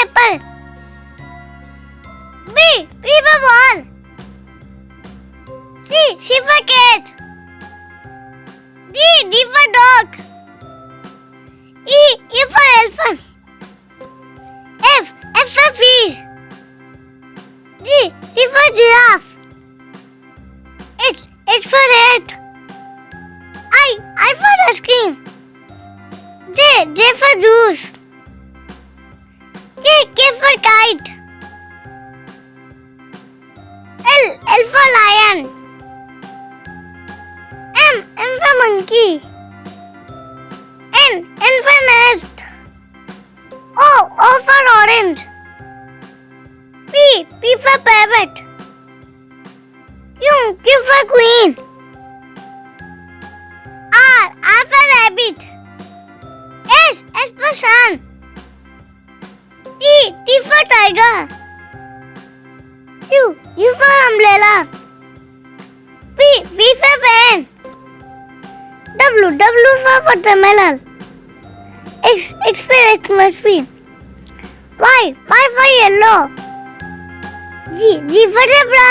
apple. B for ball. C for cat. D for dog. E for elephant. F for fish. G for giraffe. H for hat. I for ice cream. J for juice. K for kite. L for lion. M for monkey. N for nest. O for orange. P for parrot. Q for queen. R for rabbit. S for sun. T for tiger. U for umbrella. V for fan. W for watermelon. X for Xmas tree. Y for yellow. G for zebra.